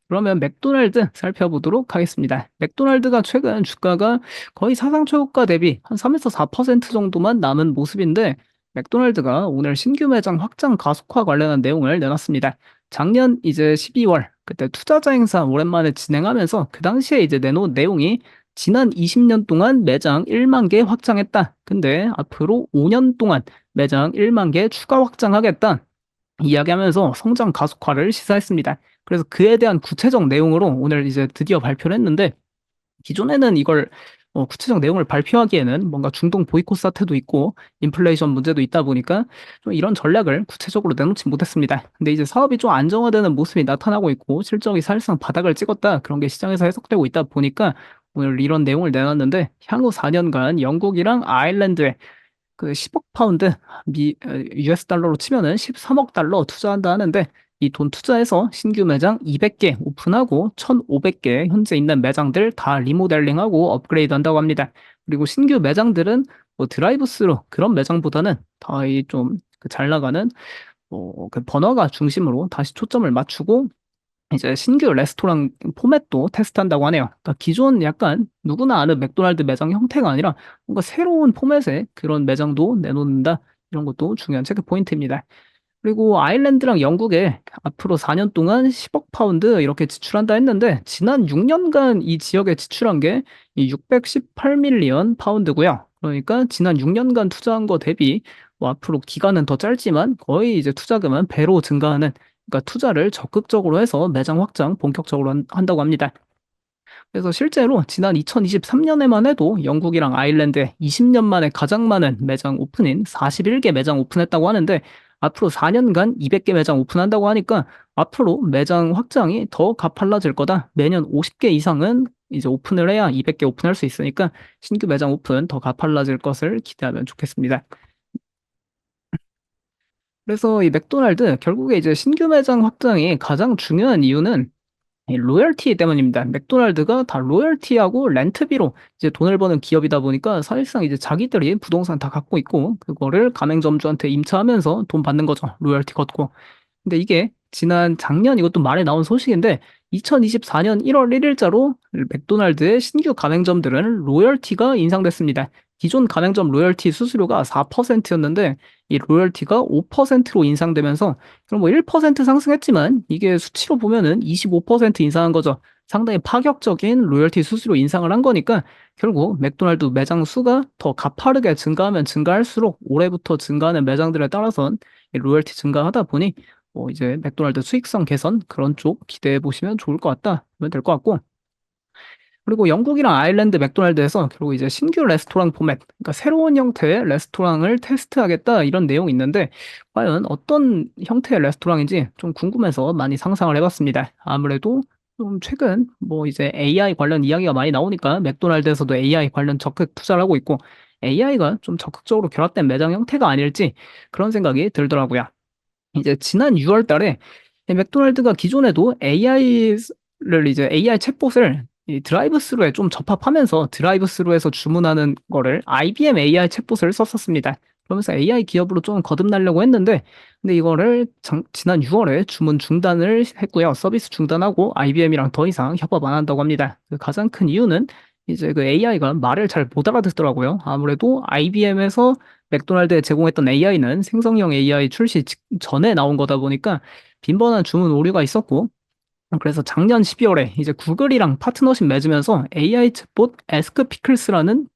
그러면 맥도날드 살펴보도록 하겠습니다. 맥도날드가 최근 주가가 거의 사상 최고가 대비 한 3에서 4% 정도만 남은 모습인데 맥도날드가 오늘 신규 매장 확장 가속화 관련한 내용을 내놨습니다. 작년 이제 12월 그때 투자자 행사 오랜만에 진행하면서 그 당시에 이제 내놓은 내용이 지난 20년 동안 매장 1만 개 확장했다. 근데 앞으로 5년 동안 매장 1만 개 추가 확장하겠다. 이야기하면서 성장 가속화를 시사했습니다. 그래서 그에 대한 구체적 내용으로 오늘 이제 드디어 발표를 했는데 기존에는 이걸 구체적 내용을 발표하기에는 뭔가 중동 보이콧 사태도 있고 인플레이션 문제도 있다 보니까 좀 이런 전략을 구체적으로 내놓지 못했습니다. 근데 이제 사업이 좀 안정화되는 모습이 나타나고 있고 실적이 사실상 바닥을 찍었다 그런 게 시장에서 해석되고 있다 보니까 오늘 이런 내용을 내놨는데 향후 4년간 영국이랑 아일랜드에 그 10억 파운드 US 달러로 치면은 13억 달러 투자한다 하는데 이 돈 투자해서 신규 매장 200개 오픈하고 1,500개 현재 있는 매장들 다 리모델링하고 업그레이드 한다고 합니다. 그리고 신규 매장들은 뭐 드라이브스루 그런 매장보다는 더 이 좀 그 잘 나가는 그 버너가 중심으로 다시 초점을 맞추고 이제 신규 레스토랑 포맷도 테스트한다고 하네요. 그러니까 기존 약간 누구나 아는 맥도날드 매장 형태가 아니라 뭔가 새로운 포맷의 그런 매장도 내놓는다. 이런 것도 중요한 체크 포인트입니다. 그리고 아일랜드랑 영국에 앞으로 4년 동안 10억 파운드 이렇게 지출한다 했는데 지난 6년간 이 지역에 지출한 게 618 밀리언 파운드고요. 그러니까 지난 6년간 투자한 거 대비 뭐 앞으로 기간은 더 짧지만 거의 이제 투자금은 배로 증가하는 그러니까 투자를 적극적으로 해서 매장 확장 본격적으로 한다고 합니다. 그래서 실제로 지난 2023년에만 해도 영국이랑 아일랜드에 20년 만에 가장 많은 매장 오픈인 41개 매장 오픈했다고 하는데 앞으로 4년간 200개 매장 오픈한다고 하니까 앞으로 매장 확장이 더 가팔라질 거다. 매년 50개 이상은 이제 오픈을 해야 200개 오픈할 수 있으니까 신규 매장 오픈 더 가팔라질 것을 기대하면 좋겠습니다. 그래서 이 맥도날드 결국에 이제 신규 매장 확장이 가장 중요한 이유는 이 로열티 때문입니다. 맥도날드가 다 로열티하고 렌트비로 이제 돈을 버는 기업이다 보니까 사실상 이제 자기들이 부동산 다 갖고 있고 그거를 가맹점주한테 임차하면서 돈 받는 거죠. 로열티 걷고. 근데 이게 지난 작년 이것도 말에 나온 소식인데 2024년 1월 1일자로 맥도날드의 신규 가맹점들은 로열티가 인상됐습니다. 기존 가맹점 로열티 수수료가 4%였는데 이 로열티가 5%로 인상되면서 그럼 뭐 1% 상승했지만 이게 수치로 보면은 25% 인상한 거죠. 상당히 파격적인 로열티 수수료 인상을 한 거니까 결국 맥도날드 매장 수가 더 가파르게 증가하면 증가할수록 올해부터 증가하는 매장들에 따라선 이 로열티 증가하다 보니 뭐 이제 맥도날드 수익성 개선 그런 쪽 기대해 보시면 좋을 것 같다. 하면 될 것 같고. 그리고 영국이랑 아일랜드 맥도날드에서 결국 이제 신규 레스토랑 포맷, 그러니까 새로운 형태의 레스토랑을 테스트하겠다 이런 내용이 있는데 과연 어떤 형태의 레스토랑인지 좀 궁금해서 많이 상상을 해봤습니다. 아무래도 좀 최근 뭐 이제 AI 관련 이야기가 많이 나오니까 맥도날드에서도 AI 관련 적극 투자를 하고 있고 AI가 좀 적극적으로 결합된 매장 형태가 아닐지 그런 생각이 들더라고요. 이제 지난 6월 달에 맥도날드가 기존에도 AI를 이제 AI 챗봇을 이 드라이브스루에 좀 접합하면서 드라이브스루에서 주문하는 거를 IBM AI 챗봇을 썼었습니다. 그러면서 AI 기업으로 좀 거듭나려고 했는데 근데 이거를 지난 6월에 주문 중단을 했고요. 서비스 중단하고 IBM이랑 더 이상 협업 안 한다고 합니다. 그 가장 큰 이유는 이제 그 AI가 말을 잘 못 알아듣더라고요. 아무래도 IBM에서 맥도날드에 제공했던 AI는 생성형 AI 출시 전에 나온 거다 보니까 빈번한 주문 오류가 있었고 그래서 작년 12월에 이제 구글이랑 파트너십 맺으면서 AI 챗봇 에스크 피클스라는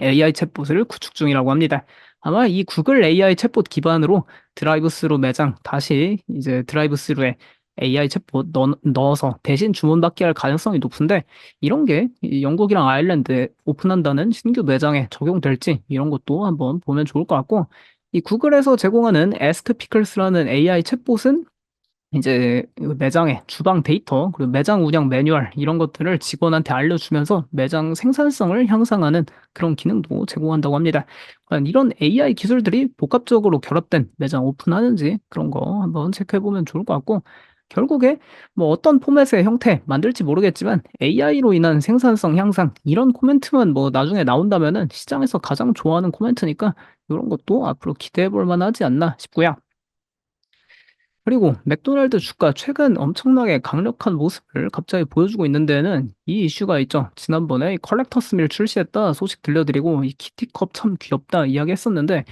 AI 챗봇을 구축 중이라고 합니다. 아마 이 구글 AI 챗봇 기반으로 드라이브스루 매장 다시 이제 드라이브스루에 AI 챗봇 넣어서 대신 주문받게 할 가능성이 높은데 이런 게 영국이랑 아일랜드에 오픈한다는 신규 매장에 적용될지 이런 것도 한번 보면 좋을 것 같고 이 구글에서 제공하는 에스크 피클스라는 AI 챗봇은 이제 그 매장의 주방 데이터 그리고 매장 운영 매뉴얼 이런 것들을 직원한테 알려주면서 매장 생산성을 향상하는 그런 기능도 제공한다고 합니다. 과연 이런 AI 기술들이 복합적으로 결합된 매장 오픈하는지 그런 거 한번 체크해 보면 좋을 것 같고 결국에 뭐 어떤 포맷의 형태 만들지 모르겠지만 AI로 인한 생산성 향상 이런 코멘트만 뭐 나중에 나온다면은 시장에서 가장 좋아하는 코멘트니까 이런 것도 앞으로 기대해 볼 만하지 않나 싶고요. 그리고 맥도날드 주가 최근 엄청나게 강력한 모습을 갑자기 보여주고 있는 데에는 이 이슈가 있죠. 지난번에 이 컬렉터스 밀 출시했다 소식 들려드리고 이 키티컵 참 귀엽다 이야기했었는데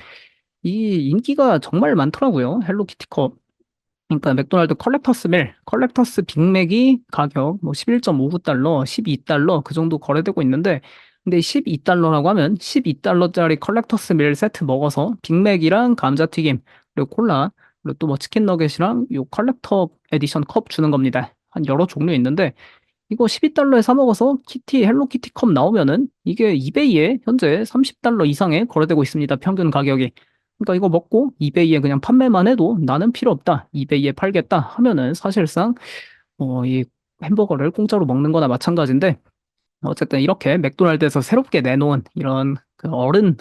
이 인기가 정말 많더라고요. 헬로키티컵. 그러니까 맥도날드 컬렉터스 밀, 컬렉터스 빅맥이 가격 뭐 11.59달러, 12달러 그 정도 거래되고 있는데 근데 12달러라고 하면 12달러짜리 컬렉터스 밀 세트 먹어서 빅맥이랑 감자튀김 그리고 콜라 그리고 또 뭐 치킨 너겟이랑 요 컬렉터 에디션 컵 주는 겁니다. 한 여러 종류 있는데 이거 12달러에 사 먹어서 키티 헬로키티 컵 나오면은 이게 이베이에 현재 30달러 이상에 거래되고 있습니다. 평균 가격이. 그러니까 이거 먹고 이베이에 그냥 판매만 해도 나는 필요 없다. 이베이에 팔겠다 하면은 사실상 이 햄버거를 공짜로 먹는 거나 마찬가지인데 어쨌든 이렇게 맥도날드에서 새롭게 내놓은 이런 그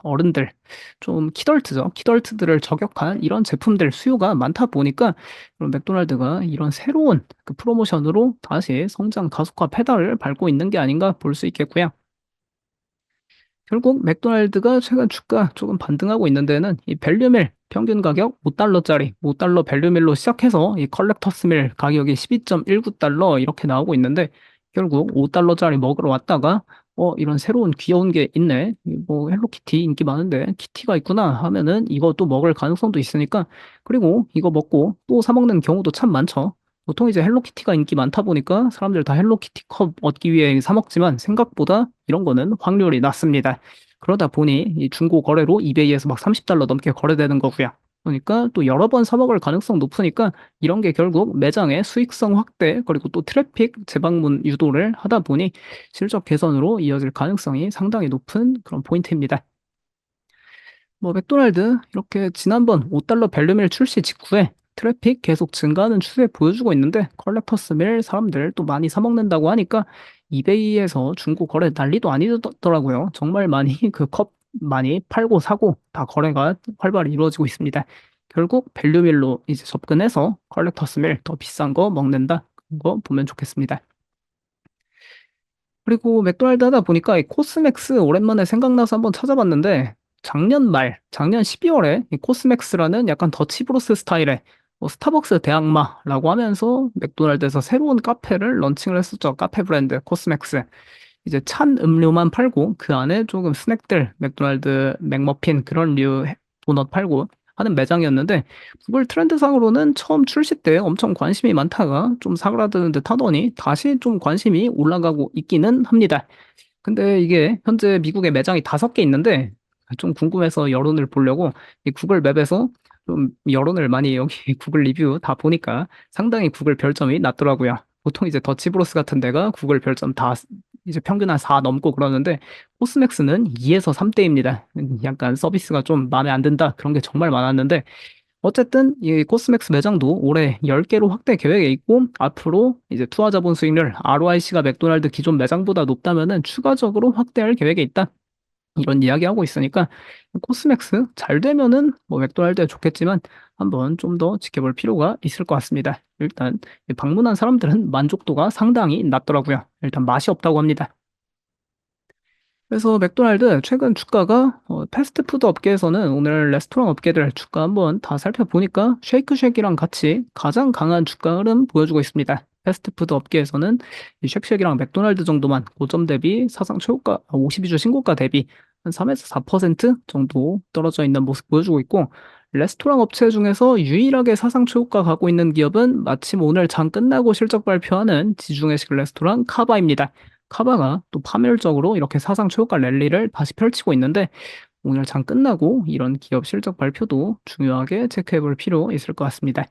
어른들 좀 키덜트죠. 키덜트들을 저격한 이런 제품들 수요가 많다 보니까 그런 맥도날드가 이런 새로운 그 프로모션으로 다시 성장 가속화 페달을 밟고 있는 게 아닌가 볼 수 있겠고요. 결국 맥도날드가 최근 주가 조금 반등하고 있는 데는 이 밸류밀 평균 가격 5달러짜리 5달러 밸류밀로 시작해서 이 컬렉터스 밀 가격이 12.19달러 이렇게 나오고 있는데 결국 5달러짜리 먹으러 왔다가 이런 새로운 귀여운 게 있네. 뭐 헬로키티 인기 많은데 키티가 있구나 하면은 이거 또 먹을 가능성도 있으니까 그리고 이거 먹고 또 사 먹는 경우도 참 많죠. 보통 이제 헬로키티가 인기 많다 보니까 사람들 다 헬로키티 컵 얻기 위해 사 먹지만 생각보다 이런 거는 확률이 낮습니다. 그러다 보니 이 중고 거래로 이베이에서 막 30달러 넘게 거래되는 거고요. 그러니까 또 여러 번 사 먹을 가능성 높으니까 이런 게 결국 매장의 수익성 확대 그리고 또 트래픽 재방문 유도를 하다 보니 실적 개선으로 이어질 가능성이 상당히 높은 그런 포인트입니다. 뭐 맥도날드 이렇게 지난번 5달러 밸류밀 출시 직후에 트래픽 계속 증가하는 추세 보여주고 있는데 컬렉터스 밀 사람들 또 많이 사 먹는다고 하니까 이베이에서 중고 거래 난리도 아니더라고요. 정말 많이 그 컵 많이 팔고 사고 다 거래가 활발히 이루어지고 있습니다. 결국 밸류밀로 이제 접근해서 컬렉터스 밀 더 비싼 거 먹는다. 그런 거 보면 좋겠습니다. 그리고 맥도날드 하다 보니까 이 코스맥스 오랜만에 생각나서 한번 찾아봤는데 작년 12월에 이 코스맥스라는 약간 더치브로스 스타일의 뭐 스타벅스 대항마라고 하면서 맥도날드에서 새로운 카페를 런칭을 했었죠. 카페 브랜드 코스맥스. 이제 찬 음료만 팔고 그 안에 조금 스낵들, 맥도날드 맥머핀 그런 류 도넛 팔고 하는 매장이었는데 구글 트렌드상으로는 처음 출시 때 엄청 관심이 많다가 좀 사그라드는 듯 하더니 다시 좀 관심이 올라가고 있기는 합니다. 근데 이게 현재 미국에 매장이 5개 있는데 좀 궁금해서 여론을 보려고 이 구글 맵에서 좀 여론을 많이 여기 구글 리뷰 다 보니까 상당히 구글 별점이 낮더라고요. 보통 이제 더치브로스 같은 데가 구글 별점 다 이제 평균 한 4 넘고 그러는데 코스맥스는 2에서 3대입니다. 약간 서비스가 좀 마음에 안 든다 그런 게 정말 많았는데 어쨌든 이 코스맥스 매장도 올해 10개로 확대 계획에 있고 앞으로 이제 투하 자본 수익률 ROIC가 맥도날드 기존 매장보다 높다면은 추가적으로 확대할 계획에 있다. 이런 이야기하고 있으니까 코스맥스 잘 되면은 뭐 맥도날드에 좋겠지만 한번 좀 더 지켜볼 필요가 있을 것 같습니다. 일단 방문한 사람들은 만족도가 상당히 낮더라고요. 일단 맛이 없다고 합니다. 그래서 맥도날드 최근 주가가 패스트푸드 업계에서는 오늘 레스토랑 업계들 주가 한번 다 살펴보니까 쉐이크쉑이랑 같이 가장 강한 주가 흐름 보여주고 있습니다. 패스트푸드 업계에서는 이 쉑쉑이랑 맥도날드 정도만 고점 대비 사상 최고가 52주 신고가 대비 한 3에서 4% 정도 떨어져 있는 모습 보여주고 있고 레스토랑 업체 중에서 유일하게 사상 최고가 가고 있는 기업은 마침 오늘 장 끝나고 실적 발표하는 지중해식 레스토랑 카바입니다. 카바가 또 파멸적으로 이렇게 사상 최고가 랠리를 다시 펼치고 있는데 오늘 장 끝나고 이런 기업 실적 발표도 중요하게 체크해 볼 필요 있을 것 같습니다.